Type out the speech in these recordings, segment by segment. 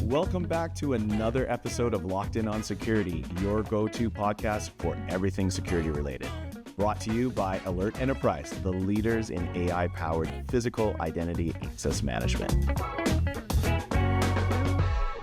Welcome back to another episode of Locked In on Security, your go-to podcast for everything security related. Brought to you by Alert Enterprise, the leaders in AI-powered physical identity access management.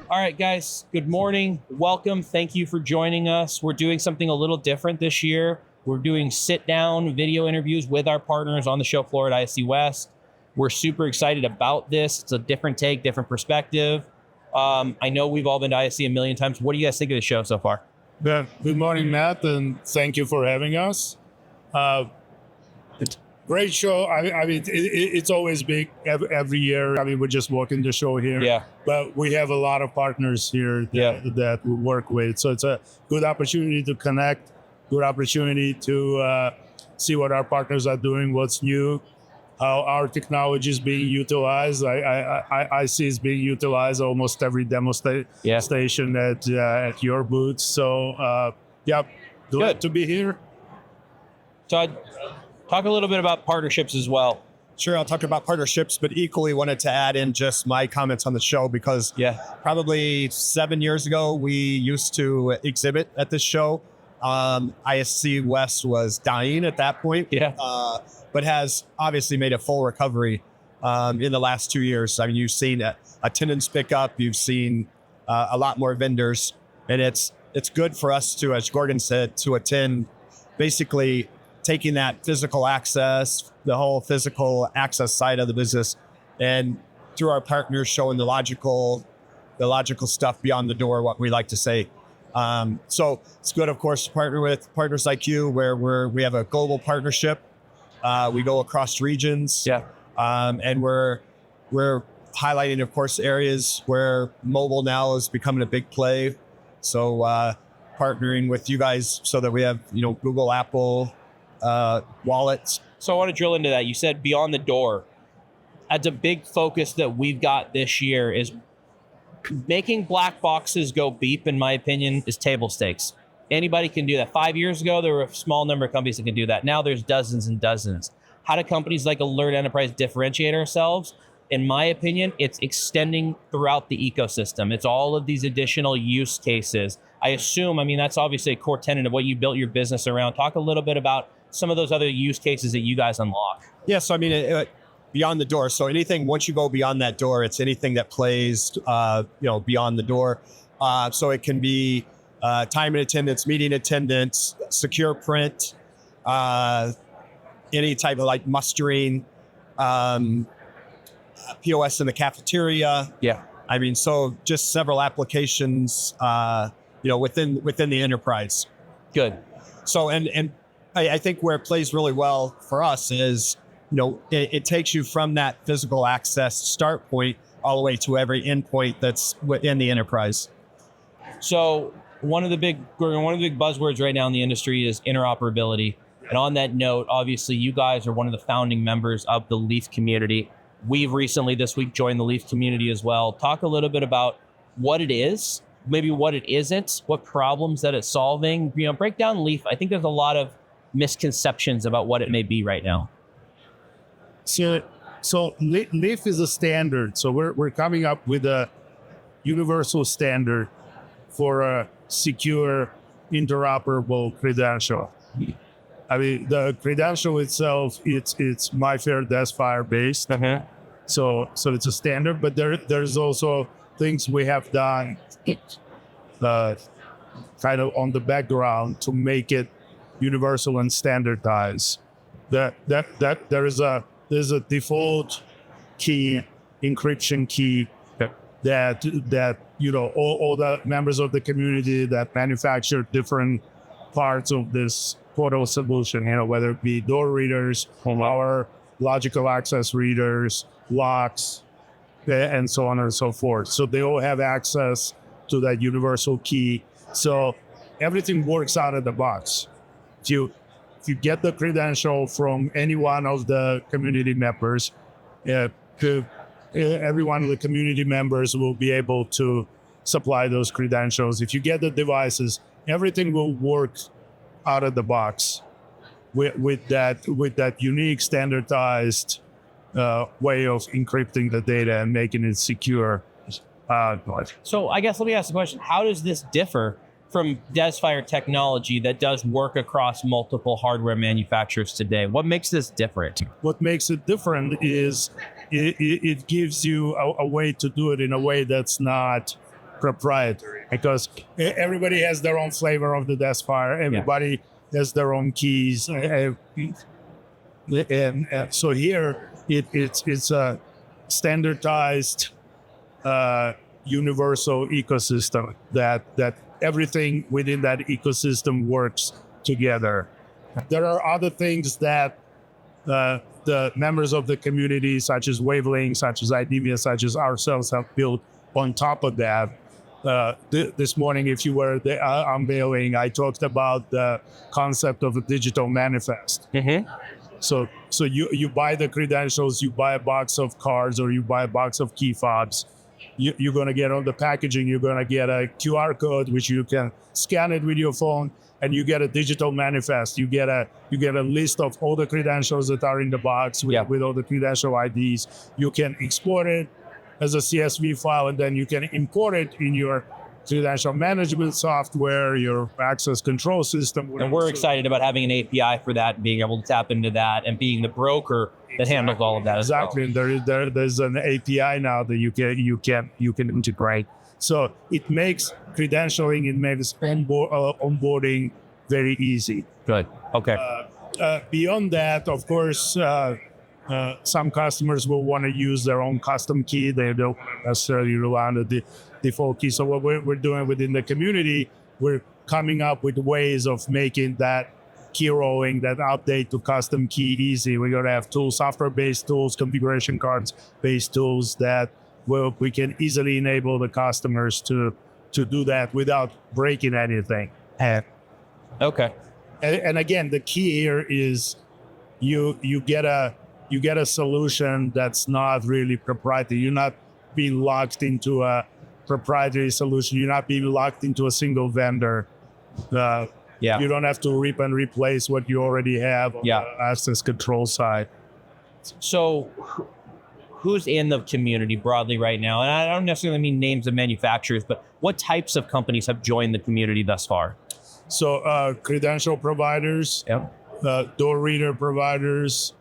All right, guys, good morning. Welcome. Thank you for joining us. We're doing something a little different this year. We're doing sit-down video interviews with our partners on the show floor at ISC West. We're super excited about this. It's a different take, different perspective. I know we've all been to ISC a million times. What do you guys think of the show so far? Good morning, Matt, and thank you for having us. Great show. I mean, it's always big every year. I mean, we're just walking the show here. Yeah. But we have a lot of partners here that we work with. So it's a good opportunity to connect, good opportunity to see what our partners are doing, what's new, how our technology is being utilized. I see it's being utilized almost every demo station at your booth. So, glad to be here. Todd, talk a little bit about partnerships as well. Sure, I'll talk about partnerships, but equally wanted to add in just my comments on the show because probably 7 years ago, we used to exhibit at this show. ISC West was dying at that point, but has obviously made a full recovery in the last 2 years. I mean, you've seen attendance pick up, you've seen a lot more vendors, and it's good for us to, as Gourgen said, to attend, basically taking that physical access, the whole physical access side of the business, and through our partners showing the logical stuff beyond the door, what we like to say. So it's good, of course, to partner with partners like you, where we have a global partnership. We go across regions, and we're highlighting, of course, areas where mobile now is becoming a big play. So partnering with you guys so that we have, Google, Apple, wallets. So I want to drill into that. You said beyond the door. That's a big focus that we've got this year is making black boxes go beep, in my opinion, is table stakes. Anybody can do that. 5 years ago, there were a small number of companies that can do that. Now there's dozens and dozens. How do companies like Alert Enterprise differentiate ourselves? In my opinion, it's extending throughout the ecosystem. It's all of these additional use cases. I assume, that's obviously a core tenet of what you built your business around. Talk a little bit about some of those other use cases that you guys unlock. Yeah, so beyond the door. So anything, once you go beyond that door, it's anything that plays, beyond the door. So it can be time and attendance, meeting attendance, secure print, any type of mustering, POS in the cafeteria. Yeah. So just several applications, within the enterprise. Good. So, and I think where it plays really well for us is, it takes you from that physical access start point all the way to every endpoint that's within the enterprise. So one of the big buzzwords right now in the industry is interoperability. And on that note, obviously you guys are one of the founding members of the Leaf community. We've recently this week joined the Leaf community as well. Talk a little bit about what it is, maybe what it isn't, what problems that it's solving. Break down Leaf. I think there's a lot of misconceptions about what it may be right now. So Leaf is a standard. So we're coming up with a universal standard for a secure, interoperable credential. The credential itself, it's MyFair Desfire based. So it's a standard, but there's also things we have done kind of on the background to make it universal and standardized. There's a default key, encryption key that all the members of the community that manufacture different parts of this portal solution, whether it be door readers, our logical access readers, locks, and so on and so forth. So they all have access to that universal key. So everything works out of the box. If you get the credential from any one of the community members, every one of the community members will be able to supply those credentials. If you get the devices, everything will work out of the box with that unique standardized way of encrypting the data and making it secure. So I guess let me ask the question, how does this differ from Desfire technology that does work across multiple hardware manufacturers today? What makes this different? What makes it different is it gives you a way to do it in a way that's not proprietary, because everybody has their own flavor of the Desfire. Everybody has their own keys. And so here it's a standardized universal ecosystem that everything within that ecosystem works together. There are other things that the members of the community, such as Wavelength, such as IDEMIA, such as ourselves, have built on top of that. This morning, if you were the unveiling, I talked about the concept of a digital manifest. Mm-hmm. So you buy the credentials, you buy a box of cards, or you buy a box of key fobs. You're going to get on the packaging, you're going to get a QR code, which you can scan it with your phone, and you get a digital manifest. You get a list of all the credentials that are in the box with all the credential IDs. You can export it as a CSV file, and then you can import it in your credential management software, your access control system. And we're excited about having an API for that, being able to tap into that, and being the broker that handles all of that as well. Exactly, and there's an API now that you can integrate. So it makes credentialing, it makes onboarding very easy. Good. Okay. Beyond that, of course, some customers will want to use their own custom key. They don't necessarily rely on the default key. So what we're doing within the community, we're coming up with ways of making that key rolling, that update to custom key easy. We're going to have tools, software-based tools, configuration cards-based tools that we can easily enable the customers to do that without breaking anything. Okay. And again, the key here is you get a solution that's not really proprietary. You're not being locked into a proprietary solution. You're not being locked into a single vendor. You don't have to rip and replace what you already have on the access control side. So who's in the community broadly right now? And I don't necessarily mean names of manufacturers, but what types of companies have joined the community thus far? So credential providers, door reader providers,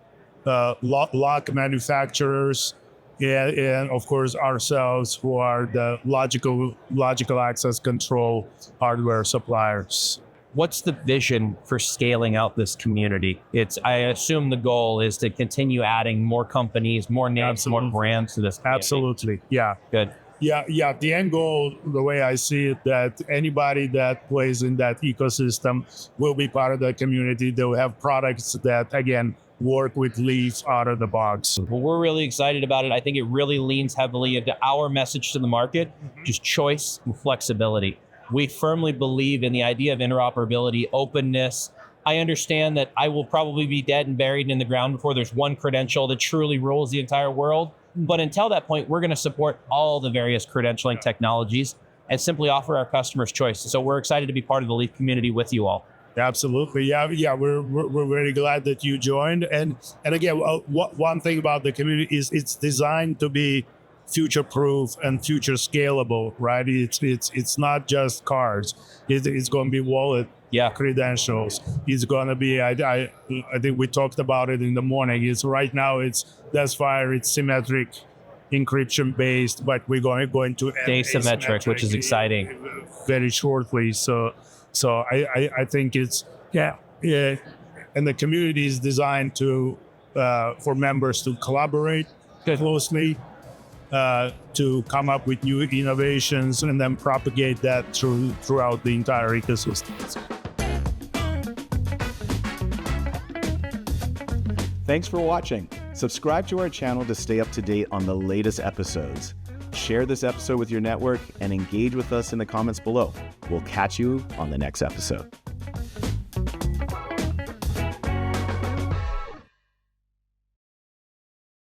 lock manufacturers, and of course ourselves, who are the logical access control hardware suppliers. What's the vision for scaling out this community? I assume the goal is to continue adding more companies, more names, more brands to this community. Absolutely. Yeah. Good. Yeah. The end goal, the way I see it, that anybody that plays in that ecosystem will be part of the community. They'll have products that, again, work with Leaf out of the box. Well, we're really excited about it. I think it really leans heavily into our message to the market, just choice and flexibility. We firmly believe in the idea of interoperability, openness. I understand that I will probably be dead and buried in the ground before there's one credential that truly rules the entire world. But until that point, we're going to support all the various credentialing technologies and simply offer our customers choice. So we're excited to be part of the Leaf community with you all. Absolutely. Yeah. We're very glad that you joined. And again, one thing about the community is it's designed to be future-proof and future scalable, right? It's not just cards. It's going to be wallet credentials. It's going to be, I think we talked about it in the morning. Right now it's Desfire, it's symmetric encryption based, but we're going to add asymmetric, which is exciting, very shortly. So I think it's and the community is designed to for members to collaborate closely, to come up with new innovations and then propagate that throughout the entire ecosystem. Thanks for watching. Subscribe to our channel to stay up to date on the latest episodes. Share this episode with your network and engage with us in the comments below. We'll catch you on the next episode.